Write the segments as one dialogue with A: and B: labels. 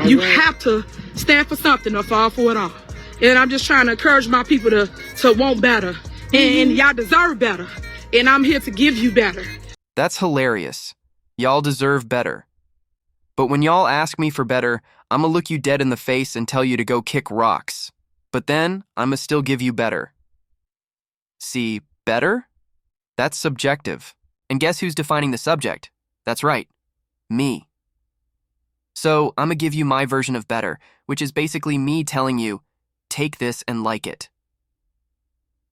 A: You have to stand for something or fall for it all. And I'm just trying to encourage my people to want better. And y'all deserve better. And I'm here to give you better.
B: That's hilarious. Y'all deserve better. But when y'all ask me for better, I'ma look you dead in the face and tell you to go kick rocks. But then, I'ma still give you better. See, better? That's subjective. And guess who's defining the subject? That's right, me. So, I'ma give you my version of better, which is basically me telling you, take this and like it.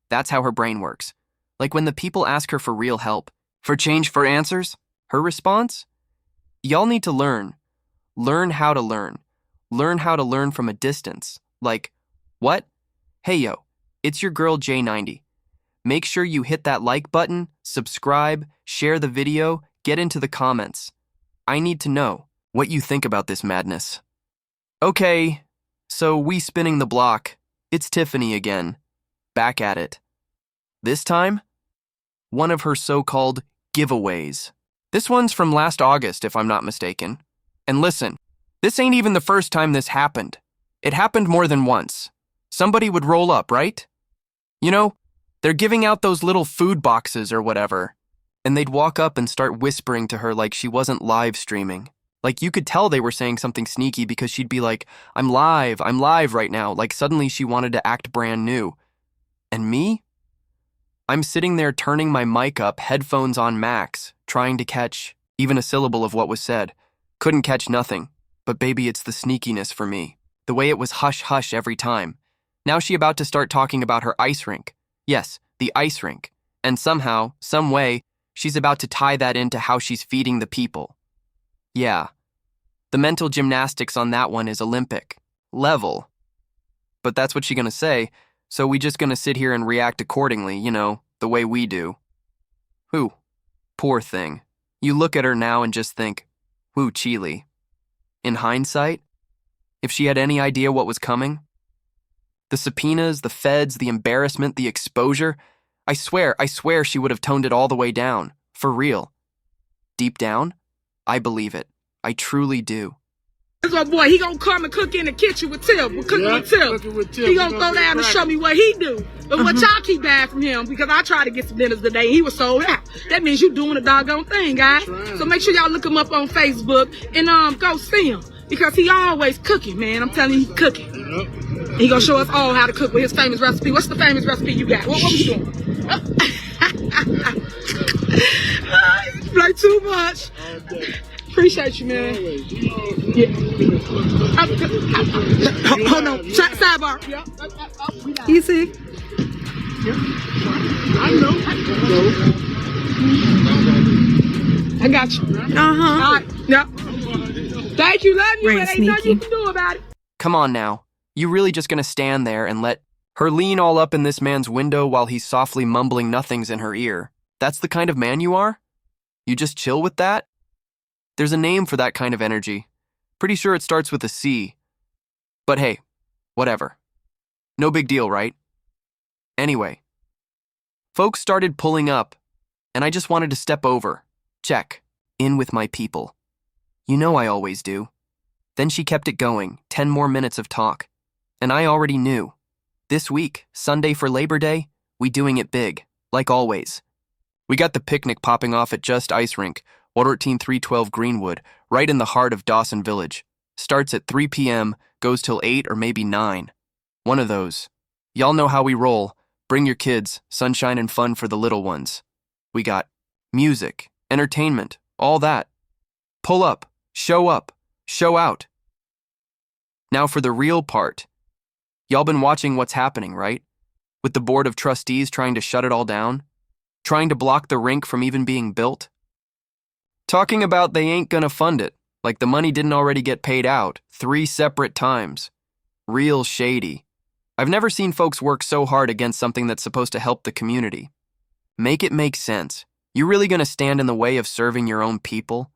B: That's how her brain works. Like when the people ask her for real help, for change, for answers, her response? Y'all need to learn. Learn how to learn. Learn how to learn from a distance. Like, what? Hey yo, it's your girl J90. Make sure you hit that like button, subscribe, share the video, get into the comments. I need to know what you think about this madness. Okay, so we spinning the block. It's Tiffany again. Back at it. This time, one of her so-called giveaways. This one's from last August, if I'm not mistaken. And listen, this ain't even the first time this happened. It happened more than once. Somebody would roll up, right? You know, they're giving out those little food boxes or whatever. And they'd walk up and start whispering to her like she wasn't live streaming. Like you could tell they were saying something sneaky because she'd be like, I'm live right now. Like suddenly she wanted to act brand new. And me? I'm sitting there turning my mic up, headphones on max, trying to catch even a syllable of what was said. Couldn't catch nothing. But baby, it's the sneakiness for me. The way it was hush-hush every time. Now she about to start talking about her ice rink. Yes, the ice rink. And somehow, some way, she's about to tie that into how she's feeding the people. Yeah. The mental gymnastics on that one is Olympic. Level. But that's what she's gonna say, so we just gonna sit here and react accordingly, you know, the way we do. Whew. Poor thing. You look at her now and just think, whew, Chile. In hindsight, if she had any idea what was coming, the subpoenas, the feds, the embarrassment, the exposure, I swear she would have toned it all the way down. For real. Deep down, I believe it. I truly do.
A: This little boy, he gonna come and cook in the kitchen with Tim. We're cooking with Tim. He gonna throw down and show me what he do. But what y'all keep buying from him, because I tried to get some dinners today, he was sold out. That means you doing a doggone thing, guys. So make sure y'all look him up on Facebook and go see him. Because he always cooking, man. I'm telling you, he's cooking. He gonna show us all how to cook with his famous recipe. What's the famous recipe you got? What we doing? Play too much. Appreciate you, man. Yeah. Hold on. Sidebar. Easy. I know. I got you. All right. Yep. Thank you. Love you. And ain't nothing you can do about it.
B: Come on now. You really just gonna stand there and let her lean all up in this man's window while he's softly mumbling nothings in her ear? That's the kind of man you are? You just chill with that? There's a name for that kind of energy. Pretty sure it starts with a C. But hey, whatever. No big deal, right? Anyway, folks started pulling up, and I just wanted to step over. Check. In with my people. You know I always do. Then she kept it going, 10 more minutes of talk. And I already knew. This week, Sunday for Labor Day, we doing it big, like always. We got the picnic popping off at Just Ice Rink, 14312 Greenwood, right in the heart of Dawson Village. Starts at 3 p.m., goes till 8 or maybe 9. One of those. Y'all know how we roll. Bring your kids, sunshine and fun for the little ones. We got music, entertainment, all that. Pull up, show out. Now for the real part. Y'all been watching what's happening, right? With the board of trustees trying to shut it all down? Trying to block the rink from even being built? Talking about they ain't gonna fund it, like the money didn't already get paid out 3 separate times. Real shady. I've never seen folks work so hard against something that's supposed to help the community. Make it make sense. You really gonna stand in the way of serving your own people?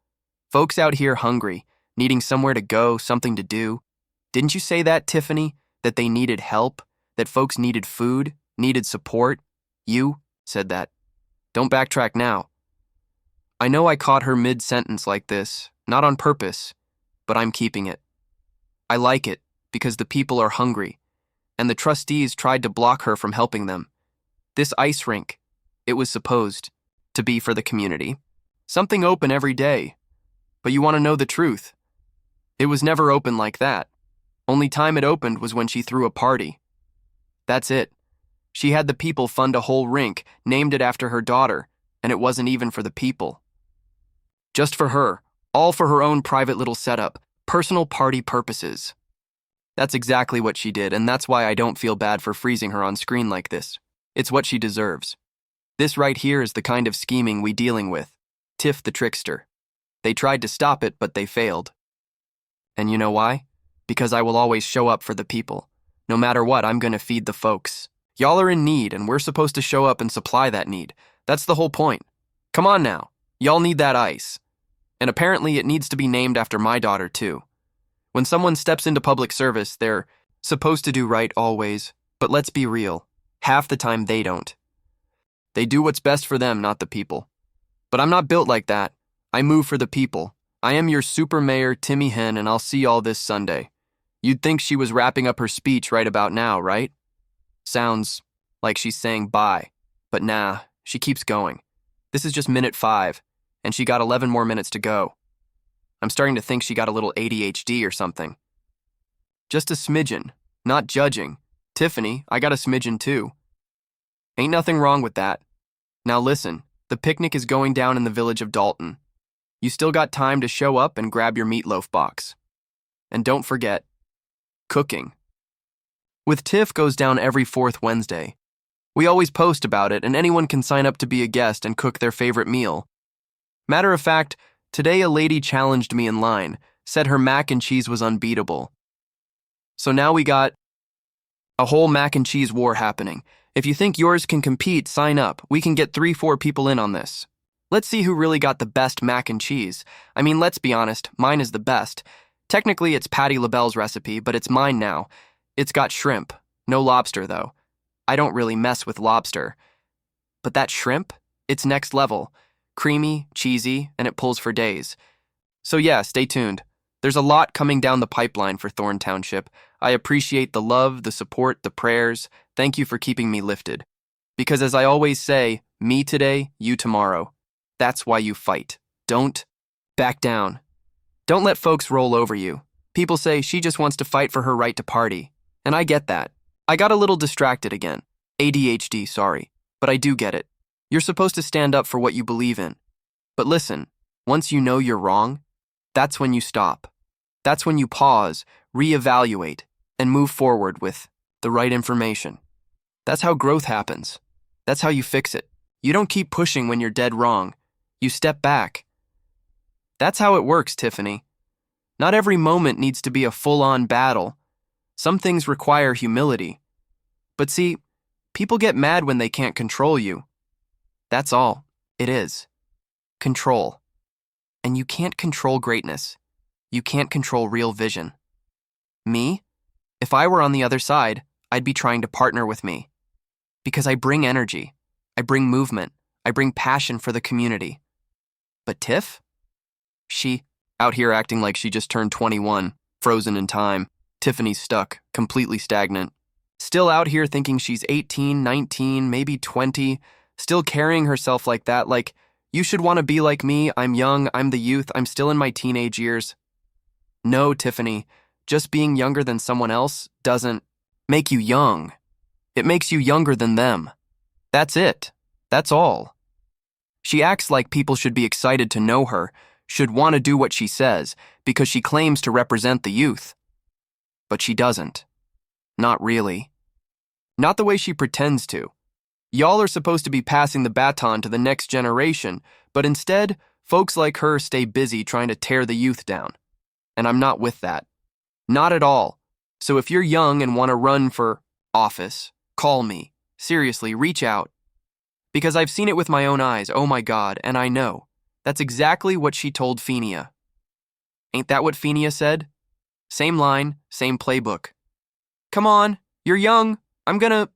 B: Folks out here hungry, needing somewhere to go, something to do. Didn't you say that, Tiffany? That they needed help? That folks needed food? Needed support? You said that. Don't backtrack now. I know I caught her mid-sentence like this, not on purpose, but I'm keeping it. I like it because the people are hungry, and the trustees tried to block her from helping them. This ice rink, it was supposed to be for the community. Something open every day. But you want to know the truth? It was never open like that. Only time it opened was when she threw a party. That's it. She had the people fund a whole rink, named it after her daughter, and it wasn't even for the people. Just for her, all for her own private little setup, personal party purposes. That's exactly what she did, and that's why I don't feel bad for freezing her on screen like this. It's what she deserves. This right here is the kind of scheming we dealing with. Tiff the trickster. They tried to stop it, but they failed. And you know why? Because I will always show up for the people. No matter what, I'm gonna feed the folks. Y'all are in need, and we're supposed to show up and supply that need. That's the whole point. Come on now. Y'all need that ice. And apparently it needs to be named after my daughter, too. When someone steps into public service, they're supposed to do right always. But let's be real. Half the time they don't. They do what's best for them, not the people. But I'm not built like that. I move for the people. I am your super mayor, Timmy Hen, and I'll see y'all this Sunday. You'd think she was wrapping up her speech right about now, right? Sounds like she's saying bye. But nah, she keeps going. This is just minute 5, and she got 11 more minutes to go. I'm starting to think she got a little ADHD or something. Just a smidgen, not judging. Tiffany, I got a smidgen too. Ain't nothing wrong with that. Now listen, the picnic is going down in the village of Dalton. You still got time to show up and grab your meatloaf box. And don't forget, cooking. With Tiff goes down every 4th Wednesday. We always post about it, and anyone can sign up to be a guest and cook their favorite meal. Matter of fact, today a lady challenged me in line, said her mac and cheese was unbeatable. So now we got a whole mac and cheese war happening. If you think yours can compete, sign up. We can get 3-4 people in on this. Let's see who really got the best mac and cheese. I mean, let's be honest, mine is the best. Technically, it's Patti LaBelle's recipe, but it's mine now. It's got shrimp. No lobster, though. I don't really mess with lobster. But that shrimp? It's next level. Creamy, cheesy, and it pulls for days. So yeah, stay tuned. There's a lot coming down the pipeline for Thorn Township. I appreciate the love, the support, the prayers. Thank you for keeping me lifted. Because as I always say, me today, you tomorrow. That's why you fight. Don't back down. Don't let folks roll over you. People say she just wants to fight for her right to party. And I get that. I got a little distracted again. ADHD, sorry. But I do get it. You're supposed to stand up for what you believe in. But listen, once you know you're wrong, that's when you stop. That's when you pause, reevaluate, and move forward with the right information. That's how growth happens. That's how you fix it. You don't keep pushing when you're dead wrong. You step back. That's how it works, Tiffany. Not every moment needs to be a full-on battle. Some things require humility. But see, people get mad when they can't control you. That's all it is. Control. And you can't control greatness. You can't control real vision. Me? If I were on the other side, I'd be trying to partner with me. Because I bring energy. I bring movement. I bring passion for the community. But Tiff? She, out here acting like she just turned 21, frozen in time. Tiffany's stuck, completely stagnant. Still out here thinking she's 18, 19, maybe 20, still carrying herself like that, like, you should want to be like me, I'm young, I'm the youth, I'm still in my teenage years. No, Tiffany, just being younger than someone else doesn't make you young. It makes you younger than them. That's it. That's all. She acts like people should be excited to know her, should want to do what she says, because she claims to represent the youth. But she doesn't. Not really. Not the way she pretends to. Y'all are supposed to be passing the baton to the next generation, but instead, folks like her stay busy trying to tear the youth down. And I'm not with that. Not at all. So if you're young and want to run for office, call me. Seriously, reach out. Because I've seen it with my own eyes, oh my God, and I know. That's exactly what she told Phenia. Ain't that what Phenia said? Same line, same playbook. Come on, you're young. I'm gonna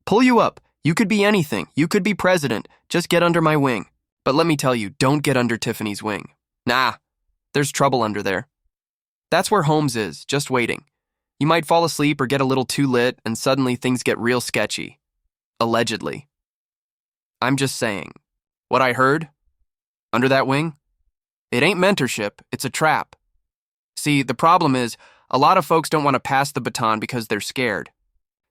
B: pull you up. You could be anything. You could be president. Just get under my wing. But let me tell you, don't get under Tiffany's wing. Nah, there's trouble under there. That's where Holmes is, just waiting. You might fall asleep or get a little too lit, and suddenly things get real sketchy. Allegedly. I'm just saying. What I heard? Under that wing? It ain't mentorship, it's a trap. See, the problem is, a lot of folks don't want to pass the baton because they're scared.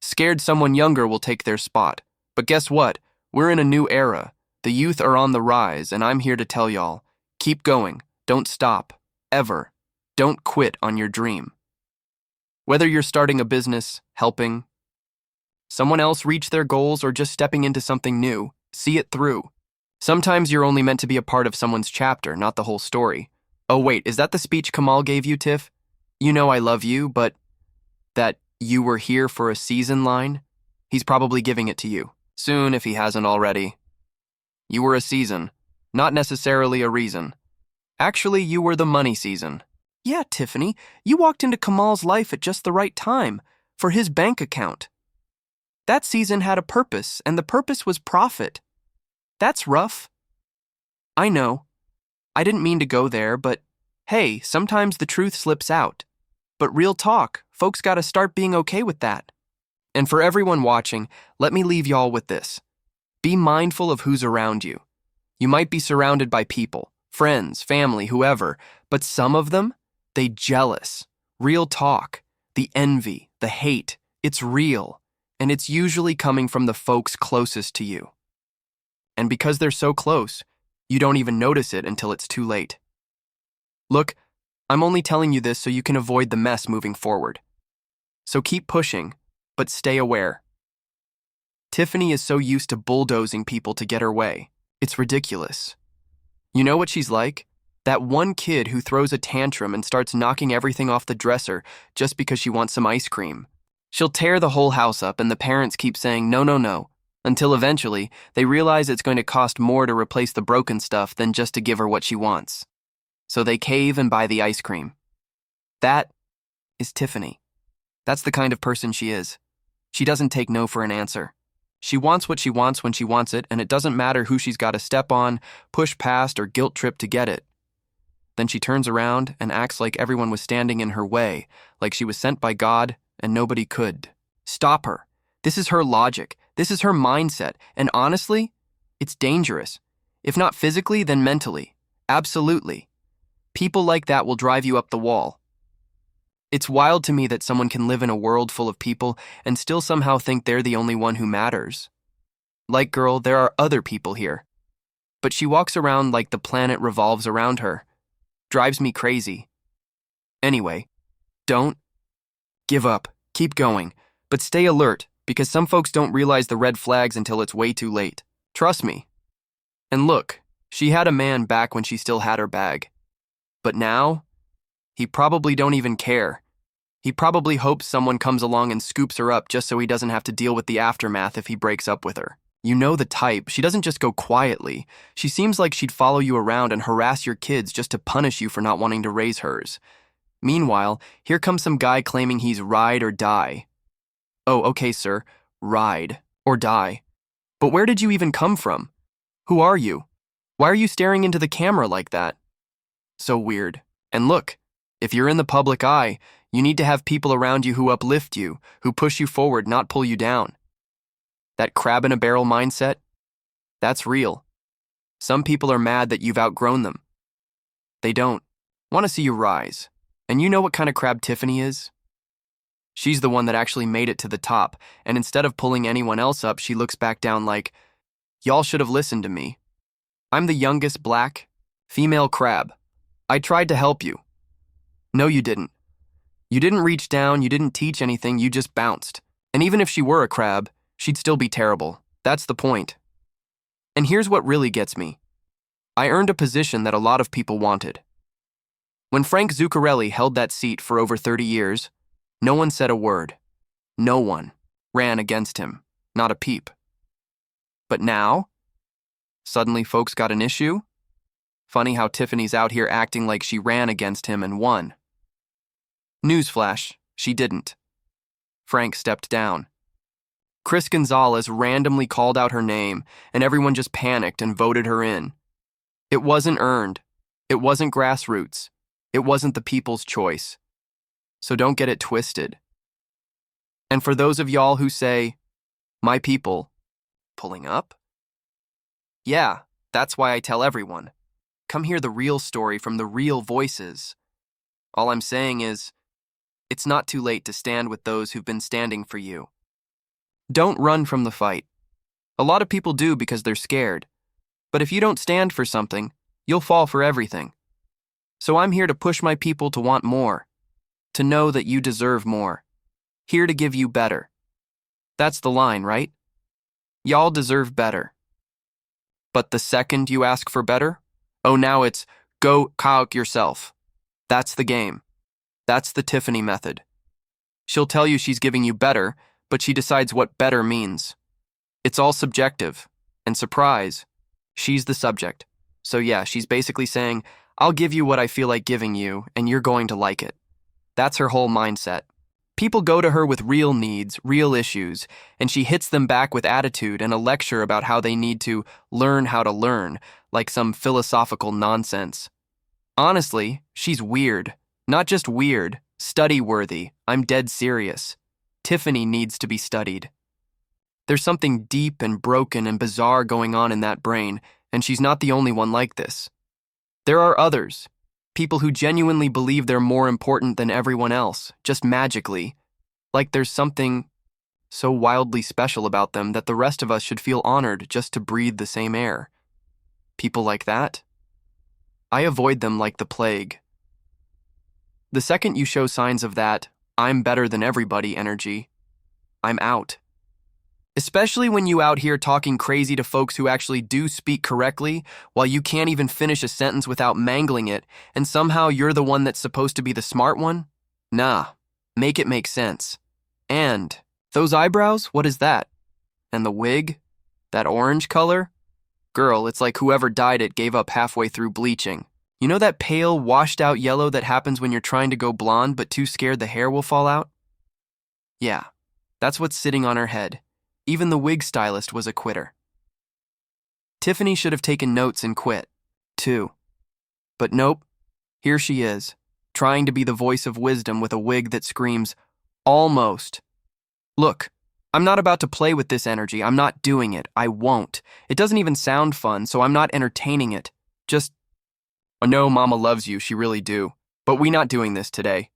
B: Scared someone younger will take their spot. But guess what? We're in a new era. The youth are on the rise, and I'm here to tell y'all, keep going. Don't stop. Ever. Don't quit on your dream. Whether you're starting a business, helping someone else reach their goals, or just stepping into something new, see it through. Sometimes you're only meant to be a part of someone's chapter, not the whole story. Oh wait, is that the speech Kamal gave you, Tiff? You know I love you, but that you were here for a season line? He's probably giving it to you. Soon, if he hasn't already. You were a season, not necessarily a reason. Actually, you were the money season. Yeah, Tiffany, you walked into Kamal's life at just the right time, for his bank account. That season had a purpose, and the purpose was profit. That's rough. I know. I didn't mean to go there, but hey, sometimes the truth slips out. But real talk, folks gotta start being okay with that. And for everyone watching, let me leave y'all with this. Be mindful of who's around you. You might be surrounded by people, friends, family, whoever, but some of them, they jealous. Real talk. The envy, the hate, it's real. And it's usually coming from the folks closest to you. And because they're so close, you don't even notice it until it's too late. Look, I'm only telling you this so you can avoid the mess moving forward. So keep pushing, but stay aware. Tiffany is so used to bulldozing people to get her way. It's ridiculous. You know what she's like? That one kid who throws a tantrum and starts knocking everything off the dresser just because she wants some ice cream. She'll tear the whole house up and the parents keep saying no, no, no, until eventually they realize it's going to cost more to replace the broken stuff than just to give her what she wants. So they cave and buy the ice cream. That is Tiffany. That's the kind of person she is. She doesn't take no for an answer. She wants what she wants when she wants it, and it doesn't matter who she's got to step on, push past, or guilt trip to get it. Then she turns around and acts like everyone was standing in her way, like she was sent by God and nobody could. Stop her. This is her logic. This is her mindset. And honestly, it's dangerous. If not physically, then mentally. Absolutely. People like that will drive you up the wall. It's wild to me that someone can live in a world full of people and still somehow think they're the only one who matters. Like, girl, there are other people here. But she walks around like the planet revolves around her. Drives me crazy. Anyway, don't give up. Keep going. But stay alert, because some folks don't realize the red flags until it's way too late. Trust me. And look, she had a man back when she still had her bag. But now, he probably don't even care. He probably hopes someone comes along and scoops her up just so he doesn't have to deal with the aftermath if he breaks up with her. You know the type. She doesn't just go quietly. She seems like she'd follow you around and harass your kids just to punish you for not wanting to raise hers. Meanwhile, here comes some guy claiming he's ride or die. Oh, okay, sir. Ride or die. But where did you even come from? Who are you? Why are you staring into the camera like that? So weird. And look, if you're in the public eye, you need to have people around you who uplift you, who push you forward, not pull you down. That crab-in-a-barrel mindset? That's real. Some people are mad that you've outgrown them. They don't want to see you rise. And you know what kind of crab Tiffany is? She's the one that actually made it to the top, and instead of pulling anyone else up, she looks back down like, y'all should have listened to me. I'm the youngest black, female crab. I tried to help you. No, you didn't. You didn't reach down, you didn't teach anything, you just bounced. And even if she were a crab, she'd still be terrible. That's the point. And here's what really gets me. I earned a position that a lot of people wanted. When Frank Zuccarelli held that seat for over 30 years, no one said a word. No one ran against him. Not a peep. But now, suddenly folks got an issue? Funny how Tiffany's out here acting like she ran against him and won. Newsflash, she didn't. Frank stepped down. Chris Gonzalez randomly called out her name, and everyone just panicked and voted her in. It wasn't earned. It wasn't grassroots. It wasn't the people's choice. so don't get it twisted. And for those of y'all who say, my people, pulling up? Yeah, that's why I tell everyone. Come hear the real story from the real voices. All I'm saying is, it's not too late to stand with those who've been standing for you. Don't run from the fight. A lot of people do because they're scared. But if you don't stand for something, you'll fall for everything. So I'm here to push my people to want more, to know that you deserve more. Here to give you better. That's the line, right? Y'all deserve better. But the second you ask for better, oh, now it's go cock yourself. That's the game. That's the Tiffany method. She'll tell you she's giving you better, but she decides what better means. It's all subjective. And surprise, she's the subject. So yeah, she's basically saying, I'll give you what I feel like giving you, and you're going to like it. That's her whole mindset. People go to her with real needs, real issues, and she hits them back with attitude and a lecture about how they need to learn how to learn, like some philosophical nonsense. Honestly, she's weird. Not just weird, study-worthy. I'm dead serious. Tiffany needs to be studied. There's something deep and broken and bizarre going on in that brain, and she's not the only one like this. There are others. People who genuinely believe they're more important than everyone else, just magically. Like there's something so wildly special about them that the rest of us should feel honored just to breathe the same air. People like that? I avoid them like the plague. The second you show signs of that, I'm better than everybody energy, I'm out. Especially when you out here talking crazy to folks who actually do speak correctly, while you can't even finish a sentence without mangling it, and somehow you're the one that's supposed to be the smart one? Nah, make it make sense. And those eyebrows, what is that? And the wig? That orange color? Girl, it's like whoever dyed it gave up halfway through bleaching. You know that pale, washed-out yellow that happens when you're trying to go blonde but too scared the hair will fall out? Yeah, that's what's sitting on her head. Even the wig stylist was a quitter. Tiffany should have taken notes and quit, too. But nope, here she is, trying to be the voice of wisdom with a wig that screams, almost. Look, I'm not about to play with this energy. I'm not doing it. I won't. It doesn't even sound fun, so I'm not entertaining it. Just, I know Mama loves you, she really do. But we not doing this today.